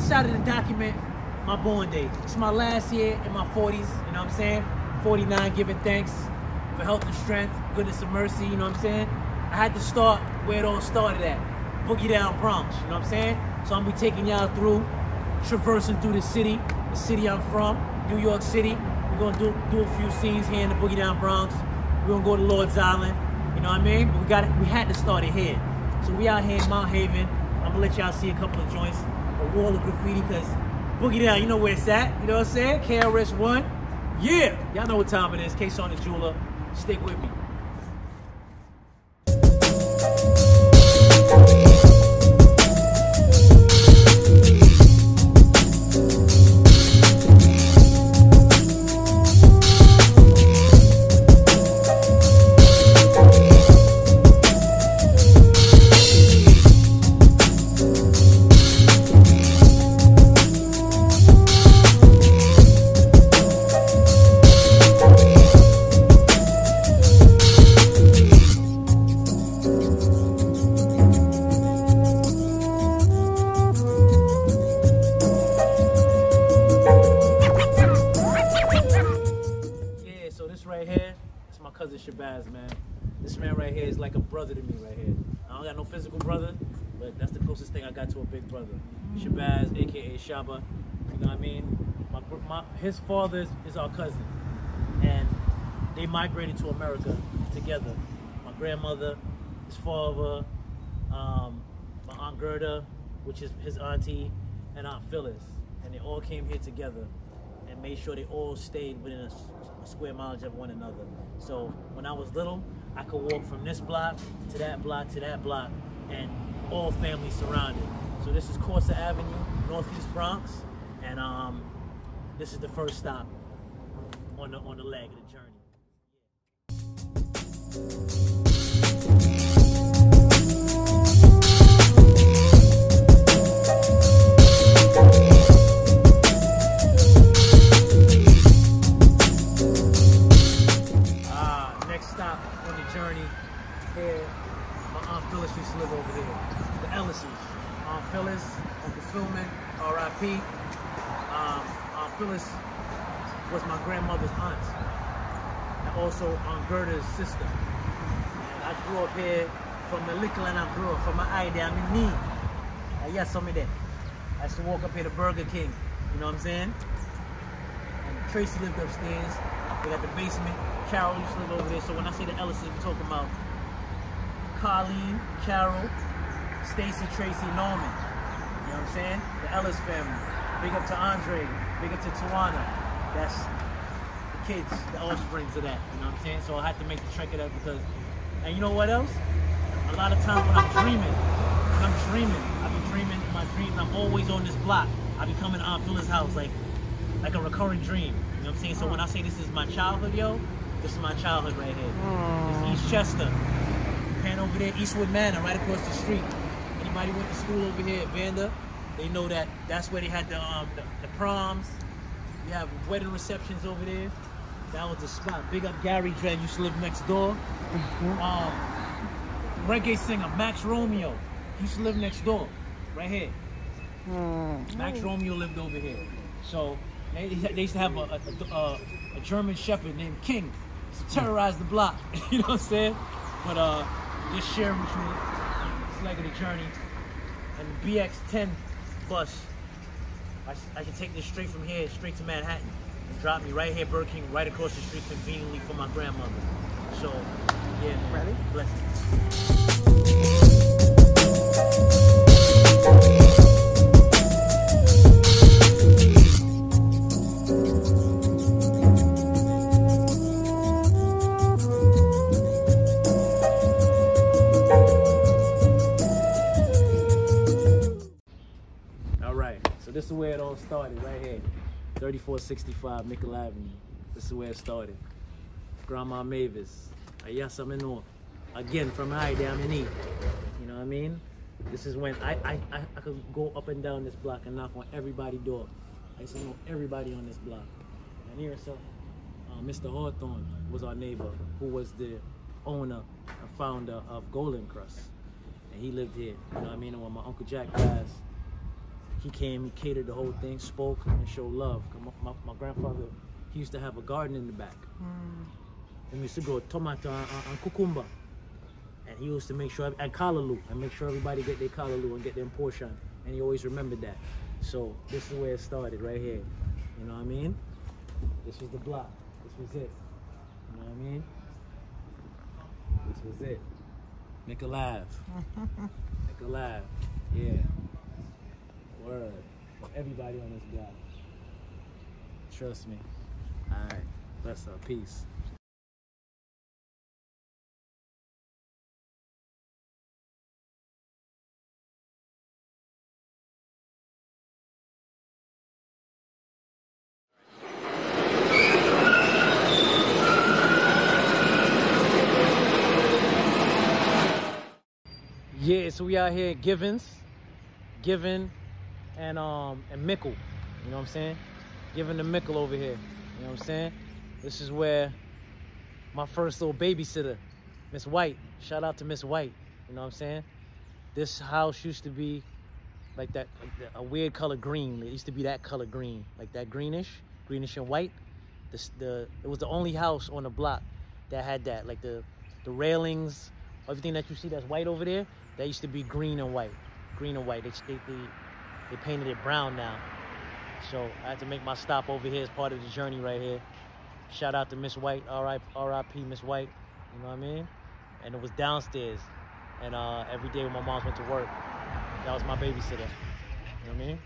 decided to document my born day. It's my last year in my 40s, you know what I'm saying? 49, giving thanks for health and strength, goodness and mercy, you know what I'm saying? I had to start where it all started at, Boogie Down Bronx, you know what I'm saying? So I'm gonna be taking y'all through, traversing through the city I'm from, New York City. We're gonna do a few scenes here in the Boogie Down Bronx. We're gonna go to Lord's Island, you know what I mean? But we had to start it here. So we out here in Mount Haven. I'm gonna let y'all see a couple of joints, a wall of graffiti, because Boogie Down, you know where it's at, you know what I'm saying? KRS-One, yeah! Y'all know what time it is, Kasan Da Julah, stick with me. Cousin Shabazz, man. This man right here is like a brother to me right here. I don't got no physical brother, but that's the closest thing I got to a big brother. Shabazz, aka Shaba, you know what I mean? His father is our cousin, and they migrated to America together. My grandmother, his father, my Aunt Gerda, which is his auntie, and Aunt Phyllis, and they all came here together and made sure they all stayed within a square mileage of one another. So when I was little, I could walk from this block to that block to that block, and all families surrounded. So this is Corsa Avenue, Northeast Bronx, and this is the first stop on the leg of the journey. Stop on the journey here. My Aunt Phyllis used to live over there. The Ellises. Aunt Phyllis, Uncle Philman, R.I.P. Aunt Phyllis was my grandmother's aunt, and also Aunt Gerda's sister. And I grew up here from the little, and I grew up from my idea. I'm in need. Yes, some of that. I used to walk up here to Burger King. You know what I'm saying? And Tracy lived upstairs. We got the basement. Carol used to live over there. So when I say the Ellises, we're talking about Colleen, Carol, Stacy, Tracy, Norman. You know what I'm saying? The Ellis family. Big up to Andre. Big up to Tawana. That's the kids, the offsprings of that. You know what I'm saying? So I had to make the trek of that because, and you know what else? A lot of times when I'm dreaming, I've been dreaming in my dreams, I'm always on this block. I be coming to Aunt Phyllis' house like a recurring dream. You know what I'm saying? So when I say this is my childhood, yo, this is my childhood right here. This is East Chester. Pan over there, Eastwood Manor, right across the street. Anybody went to school over here at Vanda, they know that that's where they had the proms. You have wedding receptions over there. That was the spot. Big up Gary Dredd, used to live next door. Reggae singer Max Romeo, he used to live next door, right here. Max Romeo lived over here. So they used to have a German Shepherd named King. Used to terrorize the block. You know what I'm saying? But just sharing with you this leg of the journey. And the BX-10 bus, I should take this straight from here, straight to Manhattan, and drop me right here, Burger King, right across the street conveniently for my grandmother. So, yeah, man. Ready? Blessings. This is where it all started, right here. 3465 Nickel Avenue. This is where it started. Grandma Mavis. Yes, I'm in North. Again, from high down in E. You know what I mean? This is when I could go up and down this block and knock on everybody's door. I used to know everybody on this block. And here, so Mr. Hawthorne was our neighbor, who was the owner and founder of Golden Crust. And he lived here. You know what I mean? And when my Uncle Jack passed, he came, he catered the whole thing, spoke, and showed love. My grandfather, he used to have a garden in the back. And we used to grow tomato and cucumber. And he used to make sure, and callaloo, and make sure everybody get their callaloo and get their portion. And he always remembered that. So this is where it started, right here. You know what I mean? This was the block. This was it. You know what I mean? This was it. Make a laugh. Make a laugh. Yeah. Word. Everybody on this block. Trust me. Alright. Bless up. Peace. Yeah, so we out here at Givin and Mickle. You know what I'm saying? Givin and Mickle over here. You know what I'm saying? This is where my first little babysitter, Miss White. Shout out to Miss White. You know what I'm saying? This house used to be like that, a weird color green. It used to be that color green, like that greenish and white. It was the only house on the block that had that, like the railings, everything that you see that's white over there. That used to be green and white. Green and white. They painted it brown now. So I had to make my stop over here as part of the journey right here. Shout out to Miss White, R.I.P. Miss White. You know what I mean? And it was downstairs. And every day when my mom went to work, that was my babysitter. You know what I mean?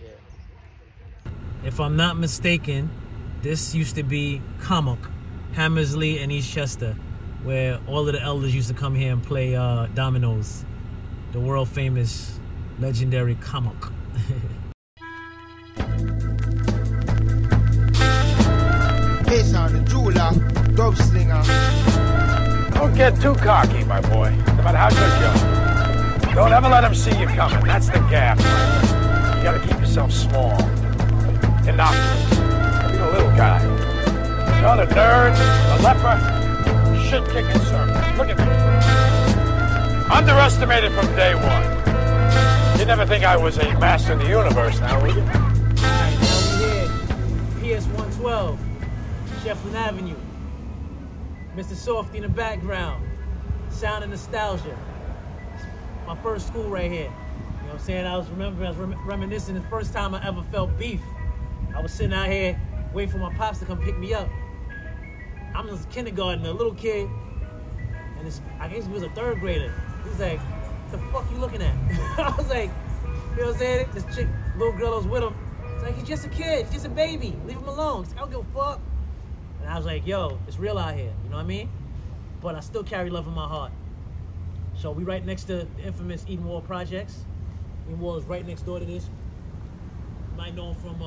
Yeah. If I'm not mistaken, this used to be Kamuk, Hammersley and East Chester, where all of the elders used to come here and play dominoes. The world famous, legendary Kamuk. Kasan Da Julah, dope slinger. Don't get too cocky, my boy. No matter how good you are. Don't ever let them see you coming. That's the gap. You gotta keep yourself small. Innocuous. Be a little guy. You're the nerd, the leper, shit-kicking circus. Look at me. Underestimated from day one. You never think I was a master of the universe now, will you? Alright, now we here. PS 112, Shefflin Avenue. Mr. Softy in the background. Sound and nostalgia. My first school right here. You know what I'm saying? I was reminiscing the first time I ever felt beef. I was sitting out here waiting for my pops to come pick me up. I'm in kindergarten, a little kid, and I guess he was a third grader. He's like, "The fuck you looking at?" I was like, you know what I'm saying? This chick, little girl was with him. It's like, he's just a kid, he's just a baby. Leave him alone. Like, I don't give a fuck. And I was like, yo, it's real out here. You know what I mean? But I still carry love in my heart. So we right next to the infamous Eden Wall Projects. Eden Wall is right next door to this. You might know him from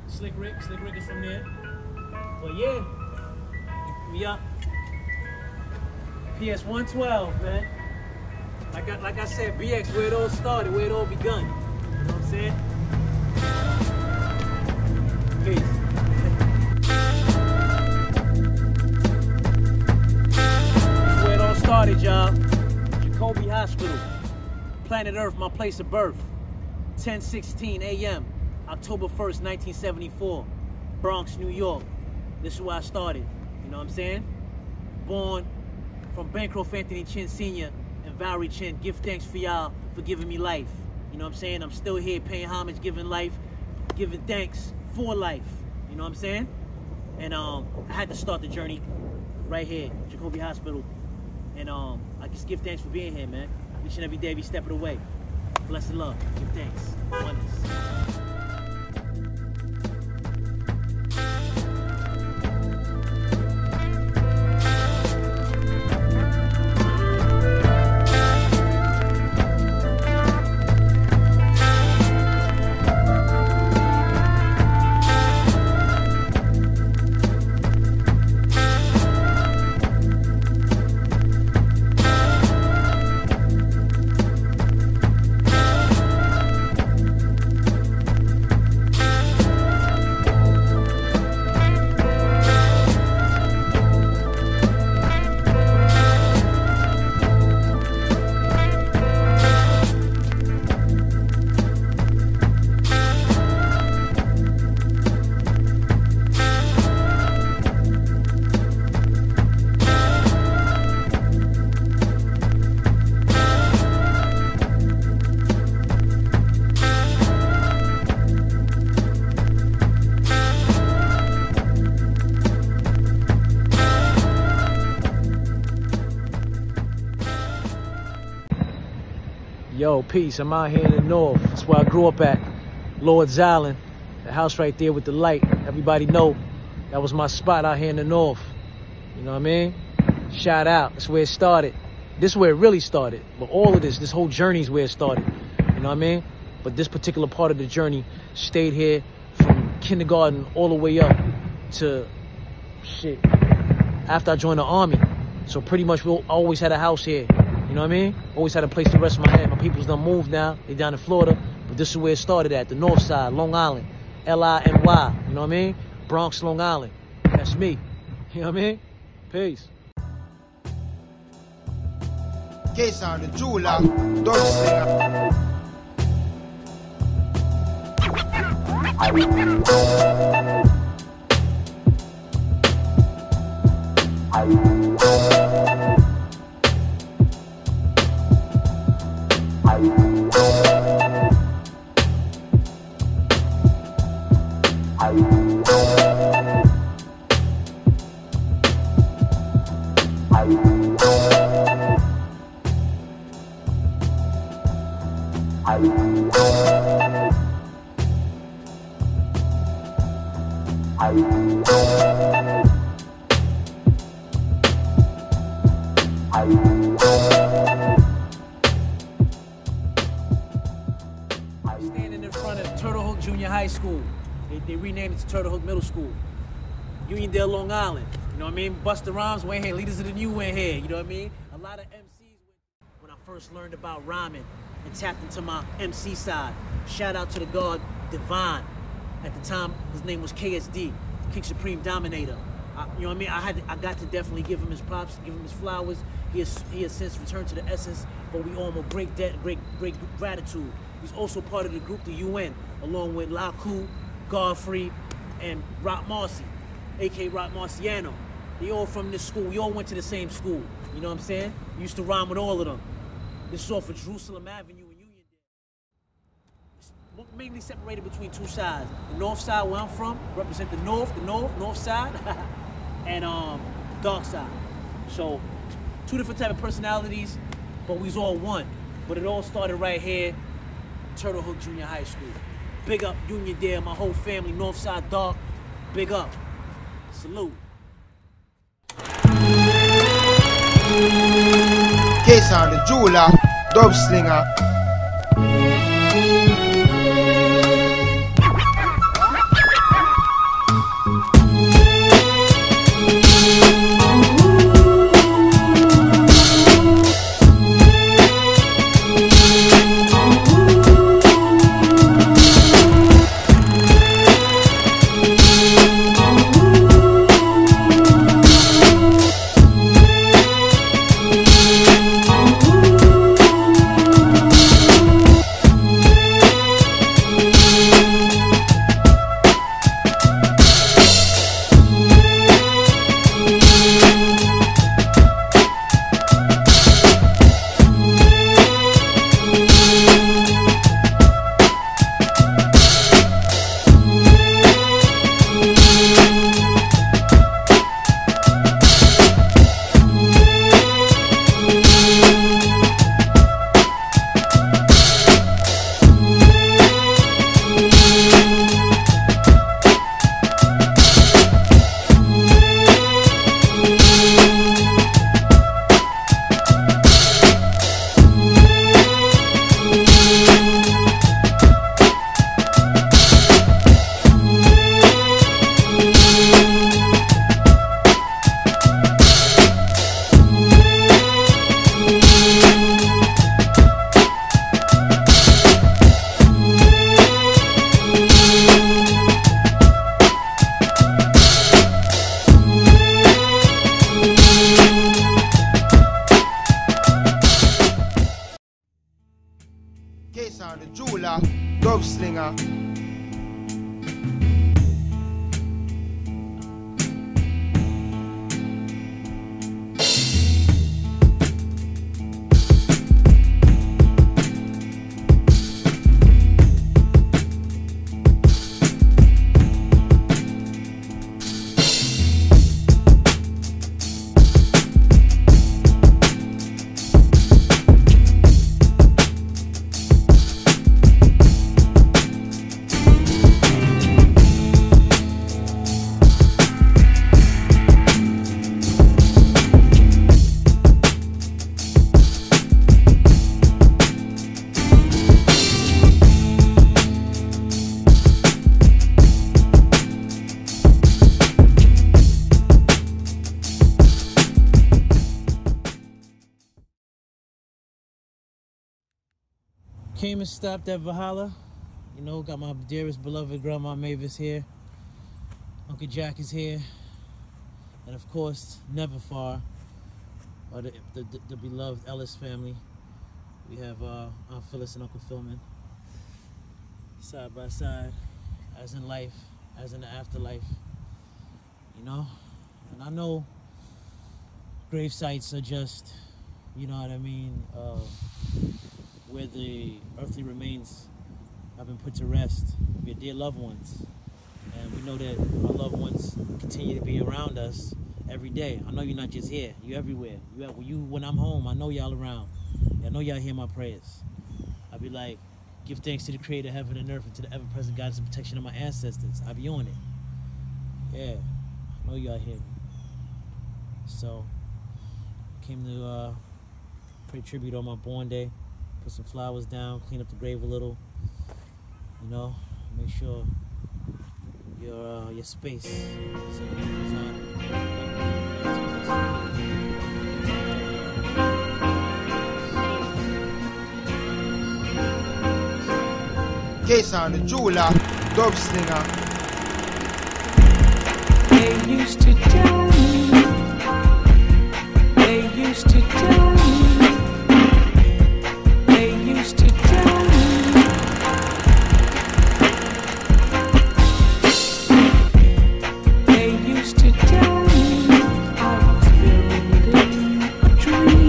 Slick Rick. Slick Rick is from there. But yeah. We up. PS 112, man. Like I said, BX, where it all started, where it all begun. You know what I'm saying? Peace. This is where it all started, y'all. Jacoby Hospital. Planet Earth, my place of birth. 10:16 a.m. October 1st, 1974. Bronx, New York. This is where I started. You know what I'm saying? Born from Bancroft Anthony Chin Sr. and Valerie Chin. Give thanks for y'all for giving me life. You know what I'm saying? I'm still here paying homage, giving life, giving thanks for life. You know what I'm saying? And I had to start the journey right here, Jacoby Hospital. And I just give thanks for being here, man. Each and every day, every step of the way. Blessed love. Give thanks. Oneness. Yo, peace. I'm out here in the north. That's where I grew up at. Lord's Island. The house right there with the light. Everybody know that was my spot out here in the north. You know what I mean? Shout out. That's where it started. This is where it really started. But all of this whole journey is where it started. You know what I mean? But this particular part of the journey stayed here from kindergarten all the way up to shit after I joined the army. So pretty much I always had a house here. You know what I mean? Always had a place to rest my head. My people's done moved now. They down in Florida. But this is where it started at. The north side, Long Island. L-I-N-Y. You know what I mean? Bronx, Long Island. That's me. You know what I mean? Peace. Kasan Da Julah, dub slinger. Standing in front of Turtle Hook Junior High School. They renamed it to Turtle Hook Middle School. Uniondale, Long Island. You know what I mean? Busta Rhymes went here. Leaders of the New went here. You know what I mean? A lot of MCs when I first learned about rhyming and tapped into my MC side. Shout out to the God Divine. At the time, his name was KSD, King Supreme Dominator. You know what I mean? I got to definitely give him his props, give him his flowers. He has since returned to the essence, but we owe him a great debt, great gratitude. He's also part of the group, the UN, along with Laku, Godfrey, and Rock Marcy, a.k.a. Rock Marciano. They all from this school. We all went to the same school. You know what I'm saying? We used to rhyme with all of them. This is off of Jerusalem Avenue in Uniondale. It's mainly separated between two sides. The north side, where I'm from, represent the north side, and dark side. So, two different type of personalities, but we was all one. But it all started right here, Turtle Hook Junior High School. Big up Uniondale, my whole family, north side dark. Big up. Salute. Kasan Da Julah, dub slinger. Kasan Da Julah, dub slinger. Came and stopped at Valhalla. You know, got my dearest beloved grandma Mavis here. Uncle Jack is here. And of course, never far, the beloved Ellis family. We have Aunt Phyllis and Uncle Philman. Side by side, as in life, as in the afterlife. You know? And I know grave sites are just, you know what I mean, where the earthly remains have been put to rest of your dear loved ones. And we know that our loved ones continue to be around us every day. I know you're not just here, you're everywhere. When I'm home, I know y'all around. I know y'all hear my prayers. I'll be like, give thanks to the creator of heaven and earth and to the ever-present guidance and protection of my ancestors. I be on it. Yeah, I know y'all hear me. So, came to pay tribute on my born day, put some flowers down, clean up the grave a little, you know, make sure your space is honored. Kasan Da Julah, dub slinger. They used to tell me, they used to tell me, they used to tell me, they used to tell me I was building a dream.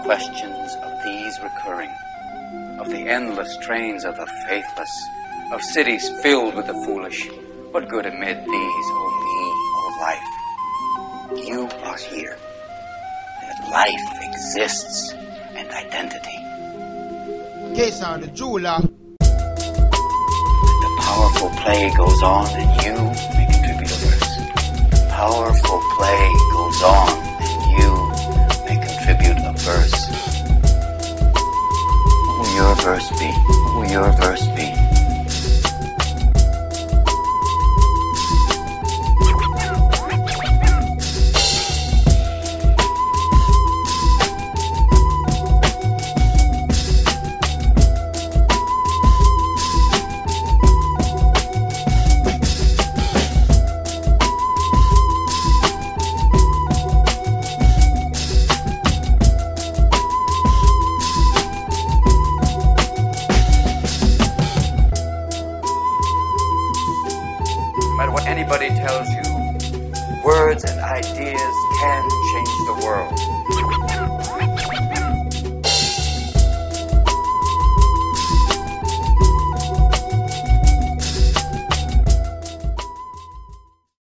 Questions of these recurring, of the endless trains of the faithless, of cities filled with the foolish. What good amid these, O me, O life? You are here, that life exists and identity. Kasan Da Julah. The powerful play goes on and you may contribute a verse. Powerful play goes on and you may contribute a verse. What will your verse be? What will your verse be? No matter what anybody tells you, words and ideas can change the world.